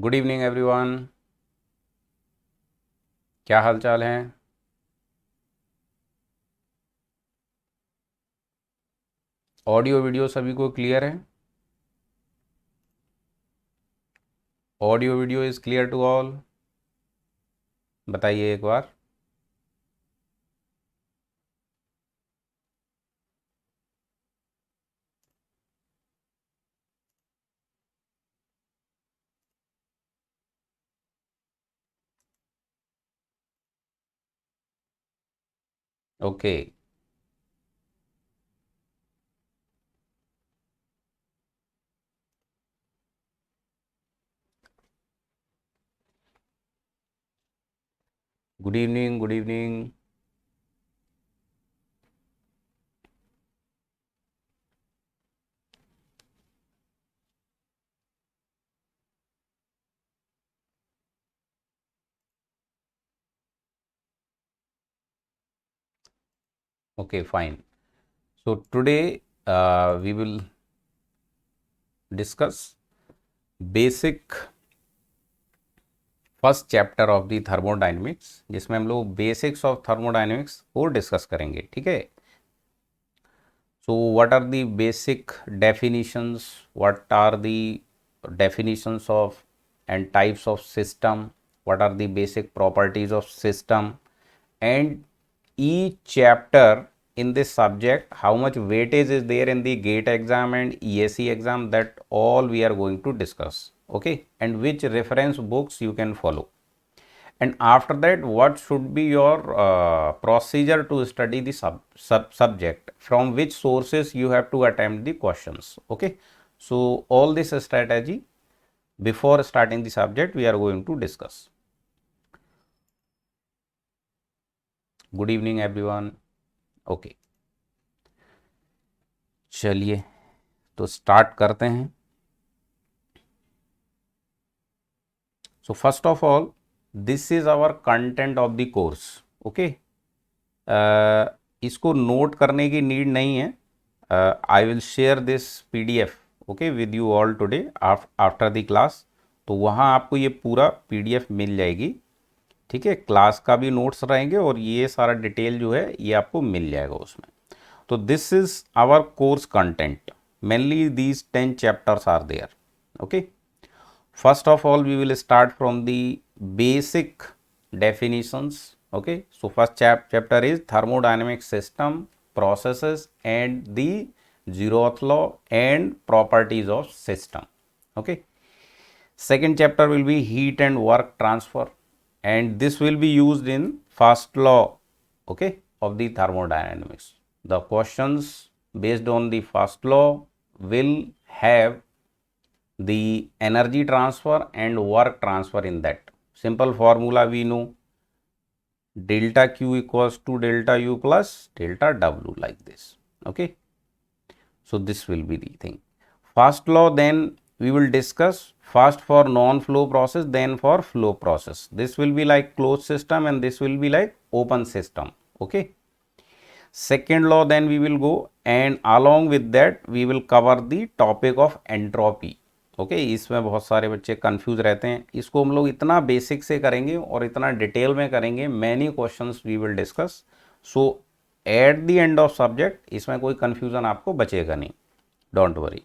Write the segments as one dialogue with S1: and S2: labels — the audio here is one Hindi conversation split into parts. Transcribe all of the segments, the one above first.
S1: Good evening everyone. क्या हाल चाल है? ऑडियो वीडियो सभी को क्लियर है? Audio video is clear to all? बताइए एक बार। Okay. Good evening, good evening. Okay, fine. So today we will discuss basic first chapter of the thermodynamics, जिसमें हम लोग बेसिक्स ऑफ थर्मोडाइनमिक्स को डिस्कस करेंगे। ठीक है। So what are the basic definitions? What are the definitions of and types of system? What are the basic properties of system? And each chapter in this subject, how much weightage is there in the GATE exam and ESE exam, that all we are going to discuss. Okay, and which reference books you can follow. And after that, what should be your procedure to study the subject, from which sources you have to attempt the questions. Okay, so all this strategy before starting the subject we are going to discuss. Good evening everyone. Okay, चलिए तो स्टार्ट करते हैं। So first of all, this is our content of the course. Okay, इसको नोट करने की नीड नहीं है। I will share this PDF okay with you all today after the class. तो वहाँ आपको ये पूरा PDF मिल जाएगी। ठीक है, क्लास का भी नोट्स रहेंगे और ये सारा डिटेल जो है ये आपको मिल जाएगा उसमें। तो this is our course content, mainly these 10 chapters are there. Okay, first of all we will start from the basic definitions. Okay, so first chapter is thermodynamic system, processes and the zeroth law and properties of system. Okay, second chapter will be heat and work transfer, and this will be used in first law, okay, of the thermodynamics. The questions based on the first law will have the energy transfer and work transfer in that. Simple formula we know, delta Q equals to delta U plus delta W, like this. Okay, so this will be the thing. First law, then we will discuss first for non-flow process, then for flow process. This will be like closed system and this will be like open system. Okay, second law then we will go, and along with that we will cover the topic of entropy. Okay, इसमें बहुत सारे बच्चे कंफ्यूज रहते हैं। इसको हम लोग इतना बेसिक से करेंगे और इतना डिटेल में करेंगे, many questions we will discuss. So at the end of subject इसमें कोई कंफ्यूजन आपको बचेगा नहीं, don't worry.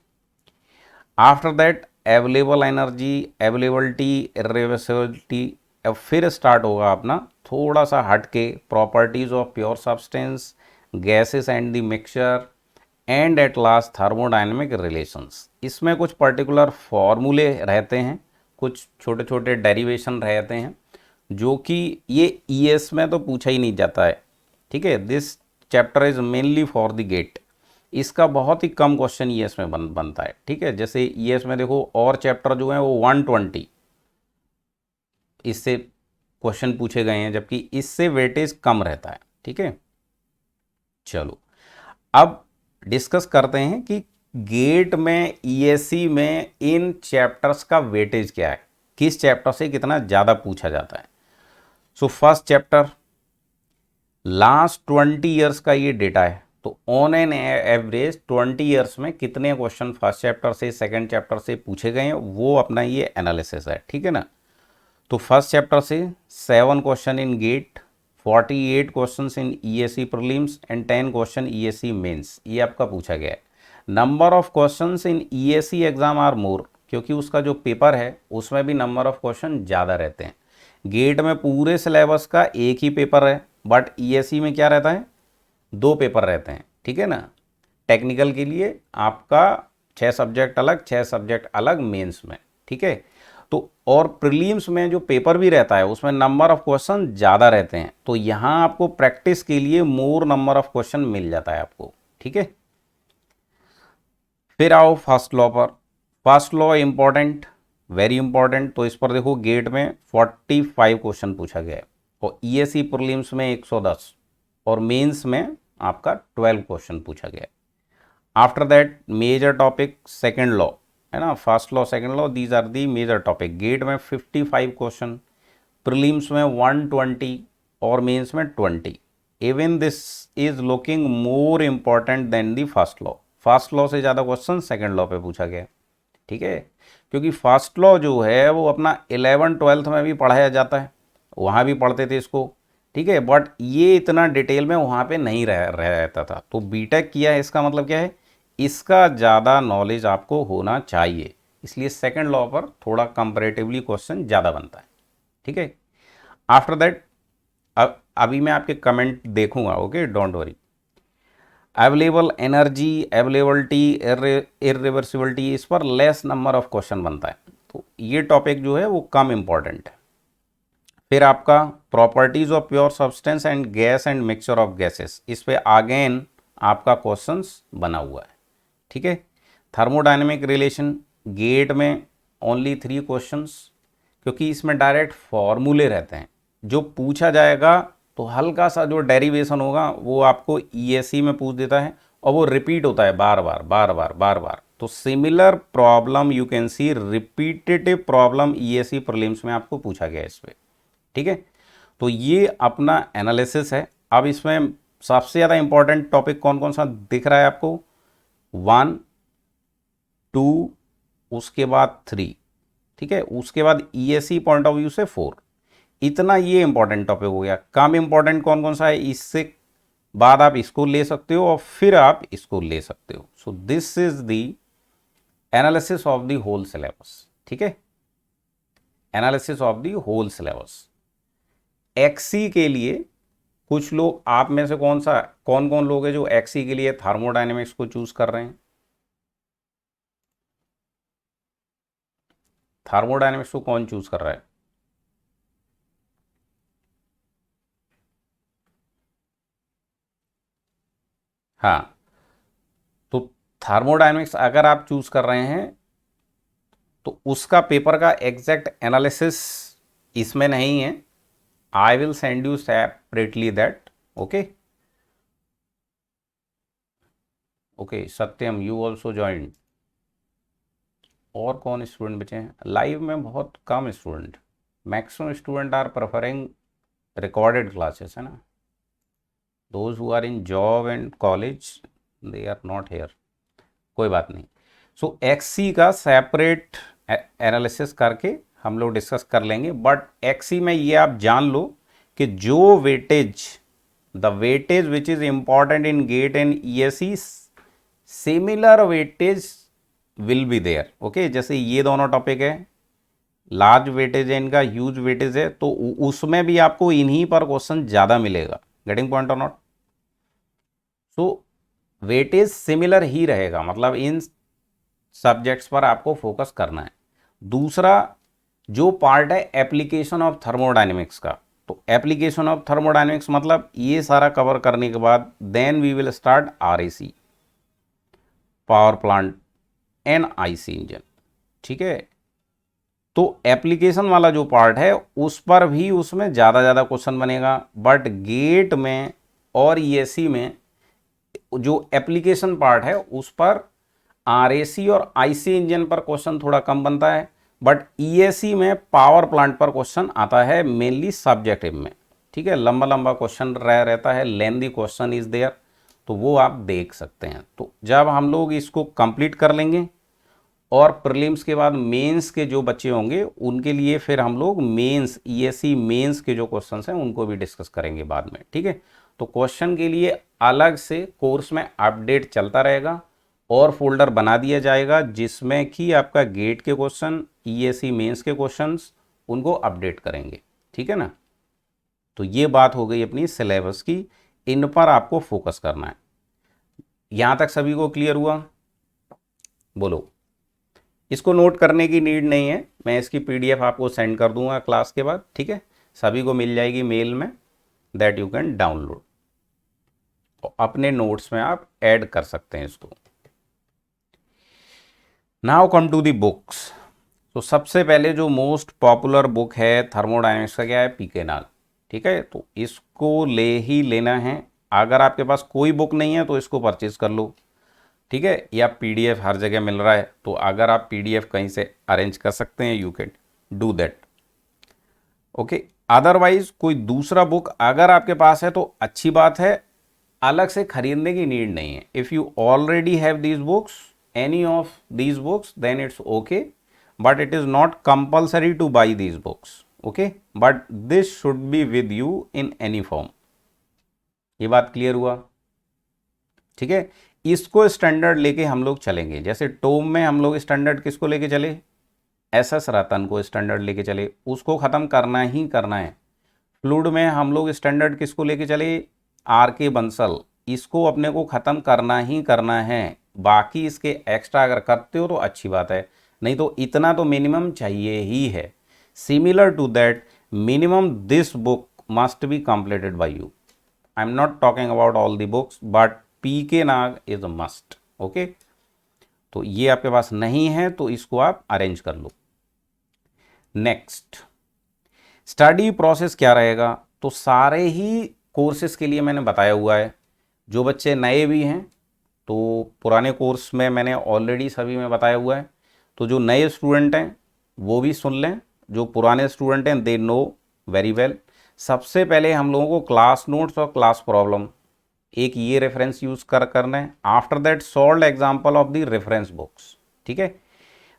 S1: After that available energy, availability, irreversibility, अब फिर स्टार्ट होगा अपना थोड़ा सा हट के properties of pure substance, gases and the mixture, and at last thermodynamic relations. इसमें कुछ पर्टिकुलर फॉर्मूले रहते हैं, कुछ छोटे छोटे डेरिवेशन रहते हैं जो कि ये ES में तो पूछा ही नहीं जाता है। ठीक है, this chapter is mainly for the GATE. इसका बहुत ही कम क्वेश्चन ES में बनता है। ठीक है, जैसे ES में देखो और चैप्टर जो है वो 120 इससे क्वेश्चन पूछे गए हैं, जबकि इससे वेटेज कम रहता है। ठीक है, चलो अब डिस्कस करते हैं कि गेट में, ESE में इन चैप्टर्स का वेटेज क्या है, किस चैप्टर से कितना ज़्यादा पूछा जाता है। So first chapter last 20 years का ये डेटा है। तो ऑन एन एवरेज 20 ईयर्स में कितने क्वेश्चन फर्स्ट चैप्टर से सेकंड चैप्टर से पूछे गए हैं, वो अपना ये एनालिसिस है, ठीक है ना। तो फर्स्ट चैप्टर से 7 question in GATE, 48 question in ESC prelims and 10 question ESC mains, ये आपका पूछा गया है। Number of questions in ESC exam are more, क्योंकि उसका जो पेपर है उसमें भी नंबर ऑफ क्वेश्चन ज़्यादा रहते हैं। गेट में पूरे सिलेबस का एक ही पेपर है, बट ईएससी में क्या रहता है, 2 पेपर रहते हैं, ठीक है ना। टेक्निकल के लिए आपका 6 सब्जेक्ट अलग, 6 सब्जेक्ट अलग मेंस में, ठीक है। तो और प्रीलिम्स में जो पेपर भी रहता है उसमें नंबर ऑफ क्वेश्चन ज़्यादा रहते हैं, तो यहाँ आपको प्रैक्टिस के लिए मोर नंबर ऑफ क्वेश्चन मिल जाता है आपको, ठीक है। फिर आओ फर्स्ट लॉ पर। First law important, very important. तो इस पर देखो गेट में 45 क्वेश्चन पूछा गया है, और ईएससी प्रीलिम्स में 110, और मेंस में आपका 12 क्वेश्चन पूछा गया है। After that major topic second law है ना, first law second law, these are the major topic. GATE में 55 क्वेश्चन, प्रीलिम्स में 120 और मेंस में 20। Even this is looking more important than the first law. First law से ज़्यादा क्वेश्चन सेकंड लॉ पे पूछा गया, ठीक है। क्योंकि फर्स्ट लॉ जो है वो अपना 11th-12th में भी पढ़ाया जाता है, वहाँ भी पढ़ते थे इसको, ठीक है। बट ये इतना डिटेल में वहाँ पे नहीं रहता था। तो बीटेक किया है, इसका मतलब क्या है, इसका ज़्यादा नॉलेज आपको होना चाहिए, इसलिए सेकंड लॉ पर थोड़ा कंपैरेटिवली क्वेश्चन ज़्यादा बनता है, ठीक है। आफ्टर दैट अभी मैं आपके कमेंट देखूंगा, okay, don't worry. Available energy, availability, irreversibility, इस पर लेस नंबर ऑफ क्वेश्चन बनता है, तो ये टॉपिक जो है वो कम इंपॉर्टेंट है। फिर आपका properties of pure substance and gas and mixture of gases, इस पे अगेन आपका क्वेश्चंस बना हुआ है, ठीक है। थर्मोडायनेमिक रिलेशन, गेट में ओनली 3 क्वेश्चंस, क्योंकि इसमें डायरेक्ट फॉर्मूले रहते हैं। जो पूछा जाएगा तो हल्का सा जो डेरिवेशन होगा वो आपको ईएससी में पूछ देता है, और वो रिपीट होता है बार बार बार बार बार बार। तो similar problem you can see, repetitive problem ESC prelims में आपको पूछा गया है इस पे, ठीक है। तो ये अपना एनालिसिस है। अब इसमें सबसे ज़्यादा इंपॉर्टेंट टॉपिक कौन कौन सा दिख रहा है आपको, 1, 2, उसके बाद 3, ठीक है। उसके बाद ईएससी पॉइंट ऑफ व्यू से 4। इतना ये इंपॉर्टेंट टॉपिक हो गया। कम इंपॉर्टेंट कौन कौन सा है, इससे बाद आप इसको ले सकते हो और फिर आप इसको ले सकते हो। So this is the analysis of the whole syllabus, ठीक है, analysis of the whole syllabus. एक्सी के लिए कुछ लोग, आप में से कौन कौन लोग हैं जो एक्सी के लिए थर्मोडायनेमिक्स को चूज कर रहे हैं, थर्मोडायनेमिक्स को कौन चूज कर रहा है। हाँ, तो थर्मोडायनेमिक्स अगर आप चूज कर रहे हैं तो उसका पेपर का एग्जैक्ट एनालिसिस इसमें नहीं है। I will send you separately that, okay. Okay Satyam, you also join. और कौन स्टूडेंट बचे हैं लाइव में, बहुत कम student, maximum student are preferring recorded classes, है ना। Those who are in job and college they are not here, कोई बात नहीं। सो एक्सी का सेपरेट एनालिसिस करके हम लोग डिस्कस कर लेंगे। बट एक्सी में ये आप जान लो कि जो weightage, the weightage which is important in GATE and ESC, similar weightage will be there, okay. जैसे ये दोनों टॉपिक है, लार्ज वेटेज है इनका, ह्यूज वेटेज है, तो उसमें भी आपको इन्हीं पर क्वेश्चन ज़्यादा मिलेगा। गेटिंग पॉइंट और नॉट। सो वेटेज सिमिलर ही रहेगा, मतलब इन सब्जेक्ट्स पर आपको फोकस करना है। दूसरा जो पार्ट है एप्लीकेशन ऑफ थर्मोडायनेमिक्स का, तो एप्लीकेशन ऑफ थर्मोडायनेमिक्स मतलब ये सारा कवर करने के बाद then we will start RAC, power plant and IC engine, ठीक है। तो एप्लीकेशन वाला जो पार्ट है उस पर भी उसमें ज़्यादा क्वेश्चन बनेगा। बट गेट में और ईएससी में जो एप्लीकेशन पार्ट है उस पर आरएसी और आईसी इंजन पर क्वेश्चन थोड़ा कम बनता है। बट ईएससी में पावर प्लांट पर क्वेश्चन आता है मेनली सब्जेक्टिव में, ठीक है। लंबा क्वेश्चन रहता है, लेंदी क्वेश्चन इज देयर। तो वो आप देख सकते हैं। तो जब हम लोग इसको कंप्लीट कर लेंगे और प्रीलिम्स के बाद मेंस के जो बच्चे होंगे उनके लिए फिर हम लोग मेंस ईएससी मेंस के जो क्वेश्चंस हैं उनको भी डिस्कस करेंगे बाद में, ठीक है। तो क्वेश्चन के लिए अलग से कोर्स में अपडेट चलता रहेगा और फोल्डर बना दिया जाएगा जिसमें कि आपका गेट के क्वेश्चन, ईएससी मेंस के क्वेश्चंस उनको अपडेट करेंगे, ठीक है ना। तो ये बात हो गई अपनी सिलेबस की, इन पर आपको फोकस करना है। यहां तक सभी को क्लियर हुआ? बोलो। इसको नोट करने की नीड नहीं है, मैं इसकी पीडीएफ आपको सेंड कर दूंगा क्लास के बाद, ठीक है। सभी को मिल जाएगी मेल में, दैट यू कैन डाउनलोड, अपने नोट्स में आप ऐड कर सकते हैं इसको। Now come to the books. तो सबसे पहले जो मोस्ट पॉपुलर बुक है थर्मोडायनेमिक्स का क्या है, पीके नाग, ठीक है। तो इसको ले ही लेना है। अगर आपके पास कोई बुक नहीं है तो इसको परचेज कर लो, ठीक है, या पीडीएफ हर जगह मिल रहा है, तो अगर आप पीडीएफ कहीं से अरेंज कर सकते हैं you can do that, okay. Otherwise कोई दूसरा बुक अगर आपके पास है तो अच्छी बात है, अलग से खरीदने की नीड नहीं है। If you already have these books, any of these books, then it's okay, but it is not compulsory to buy these books, okay, but this should be with you in any form. ये बात क्लियर हुआ, ठीक है। इसको स्टैंडर्ड लेके हम लोग चलेंगे। जैसे टोम में हम लोग स्टैंडर्ड किसको लेके चले, एसएस रतन को स्टैंडर्ड लेके चले, उसको ख़त्म करना ही करना है। फ्लूड में हम लोग स्टैंडर्ड किसको लेके चले, आर के बंसल, इसको अपने को ख़त्म करना ही करना है। बाकी इसके एक्स्ट्रा अगर करते हो तो अच्छी बात है, नहीं तो इतना तो मिनिमम चाहिए ही है। Similar to that minimum this book must be completed by you. I am not talking about all the books, but PK Nag is a must, okay. तो ये आपके पास नहीं है तो इसको आप अरेंज कर लो। नेक्स्ट स्टडी प्रोसेस क्या रहेगा, तो सारे ही कोर्सेज के लिए मैंने बताया हुआ है। जो बच्चे नए भी हैं तो पुराने कोर्स में मैंने ऑलरेडी सभी में बताया हुआ है, तो जो नए स्टूडेंट हैं वो भी सुन लें, जो पुराने स्टूडेंट हैं दे नो वेरी वेल। सबसे पहले हम लोगों को क्लास नोट्स और क्लास प्रॉब्लम एक ये रेफरेंस यूज़ करना है। After that solve example of the reference books, ठीक है।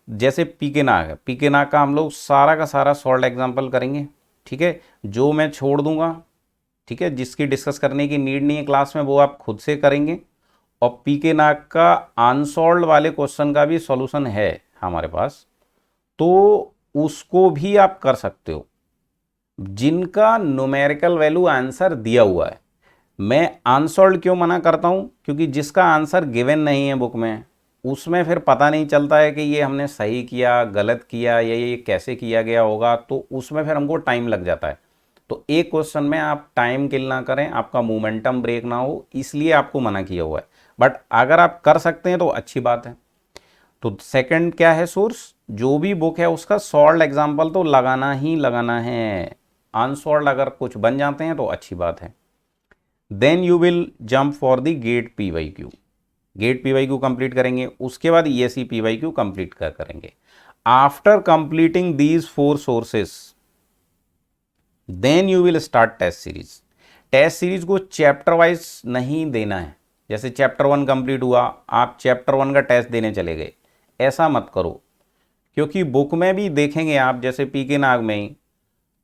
S1: जैसे पीके नाग है, पीके नाग का हम लोग सारा का सारा सॉल्व एग्जाम्पल करेंगे, ठीक है। जो मैं छोड़ दूंगा, ठीक है, जिसकी डिस्कस करने की नीड नहीं है क्लास में, वो आप खुद से करेंगे। और पीके नाग का अनसॉल्व वाले क्वेश्चन का भी सॉल्यूशन है हमारे पास, तो उसको भी आप कर सकते हो जिनका न्यूमेरिकल वैल्यू आंसर दिया हुआ है। मैं अनसॉल्व क्यों मना करता हूं, क्योंकि जिसका आंसर गिवन नहीं है बुक में, उसमें फिर पता नहीं चलता है कि ये हमने सही किया गलत किया या ये कैसे किया गया होगा, तो उसमें फिर हमको टाइम लग जाता है। तो एक क्वेश्चन में आप टाइम किल ना करें, आपका मोमेंटम ब्रेक ना हो, इसलिए आपको मना किया हुआ है। बट अगर आप कर सकते हैं तो अच्छी बात है। तो सेकंड क्या है सोर्स, जो भी बुक है उसका सॉल्व एग्जाम्पल तो लगाना ही लगाना है। अनसॉल्व अगर कुछ बन जाते हैं तो अच्छी बात है। Then you will jump for the GATE PYQ. GATE PYQ complete करेंगे, उसके बाद ईएससी पीवाईक्यू कंप्लीट करेंगे। After completing these 4 sources then you will start test series. Test series को चैप्टर वाइज नहीं देना है। जैसे चैप्टर 1 कंप्लीट हुआ, आप चैप्टर 1 का टेस्ट देने चले गए, ऐसा मत करो। क्योंकि बुक में भी देखेंगे आप, जैसे पीके नाग में ही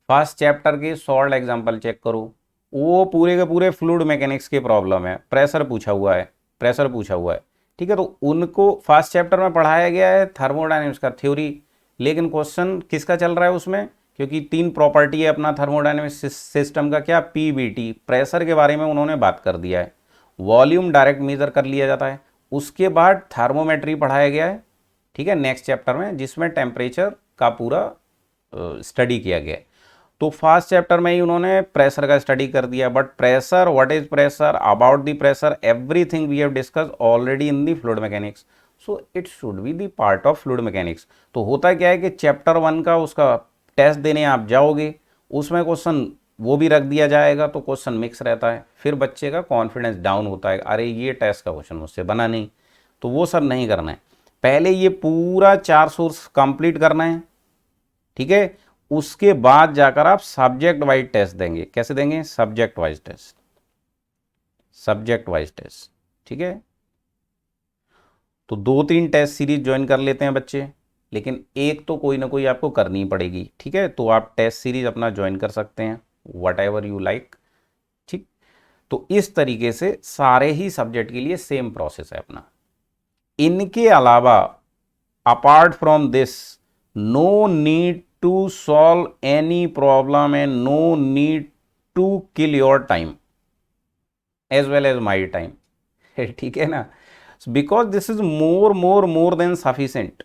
S1: फर्स्ट चैप्टर के सॉल्व एग्जाम्पल चेक करो, वो पूरे के पूरे फ्लूइड मैकेनिक्स के प्रॉब्लम है, प्रेशर पूछा हुआ है, प्रेशर पूछा हुआ है, ठीक है। तो उनको फर्स्ट चैप्टर में पढ़ाया गया है थर्मोडायनेमिक्स का थ्योरी, लेकिन क्वेश्चन किसका चल रहा है उसमें, क्योंकि 3 प्रॉपर्टी है अपना थर्मोडायनेमिक्स सिस्टम का, क्या, पीवीटी, प्रेशर के बारे में उन्होंने बात कर दिया है। वॉल्यूम डायरेक्ट मेजर कर लिया जाता है। उसके बाद थर्मोमेट्री पढ़ाया गया है, ठीक है, नेक्स्ट चैप्टर में, जिसमें टेम्परेचर का पूरा स्टडी किया गया है। तो फर्स्ट चैप्टर में ही उन्होंने प्रेशर का स्टडी कर दिया। But pressure, what is pressure, about the pressure, everything we have discuss already in the fluid mechanics, so it should be the part of fluid mechanics. तो होता क्या है कि चैप्टर 1 का उसका टेस्ट देने आप जाओगे, उसमें क्वेश्चन वो भी रख दिया जाएगा, तो क्वेश्चन मिक्स रहता है, फिर बच्चे का कॉन्फिडेंस डाउन होता है, अरे ये टेस्ट का क्वेश्चन मुझसे बना नहीं। तो वो सब नहीं करना है, पहले ये पूरा 4 सोर्स कंप्लीट करना है, ठीक है। उसके बाद जाकर आप सब्जेक्ट वाइज टेस्ट देंगे। कैसे देंगे, subject wise test. Subject wise test, ठीक है। तो 2-3 टेस्ट सीरीज ज्वाइन कर लेते हैं बच्चे, लेकिन एक तो कोई ना कोई आपको करनी पड़ेगी, ठीक है। तो आप टेस्ट सीरीज अपना ज्वाइन कर सकते हैं, वट एवर यू लाइक, ठीक। तो इस तरीके से सारे ही सब्जेक्ट के लिए सेम प्रोसेस है अपना। इनके अलावा apart from this, no need to solve any problem and no need to kill your time as well as my time, ठीक है ना। Because this is more than sufficient.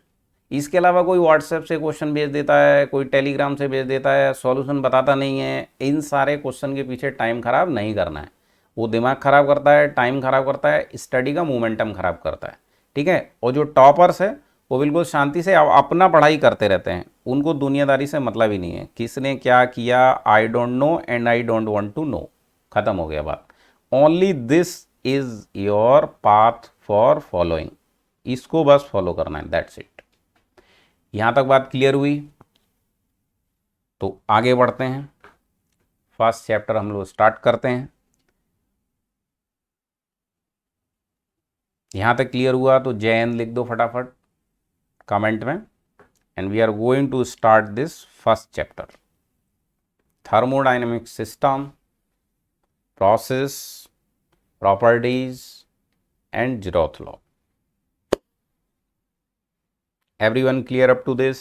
S1: इसके अलावा कोई व्हाट्सएप से क्वेश्चन भेज देता है, कोई टेलीग्राम से भेज देता है, सॉल्यूशन बताता नहीं है, इन सारे क्वेश्चन के पीछे टाइम खराब नहीं करना है। वो दिमाग खराब करता है, टाइम खराब करता है, स्टडी का मोमेंटम खराब करता है, ठीक है। और जो टॉपर्स है वो बिल्कुल शांति से अपना पढ़ाई करते रहते हैं, उनको दुनियादारी से मतलब ही नहीं है, किसने क्या किया I don't know and I don't want to know, खत्म हो गया बात। Only this is your path for following, इसको बस फॉलो करना है, दैट्स इट। यहां तक बात क्लियर हुई? तो आगे बढ़ते हैं, फर्स्ट चैप्टर हम लोग स्टार्ट करते हैं। यहां तक क्लियर हुआ तो जय हिंद लिख दो फटाफट कमेंट में, and we are going to start this first chapter, thermodynamic system, process, properties and zeroth law. Everyone clear up to this?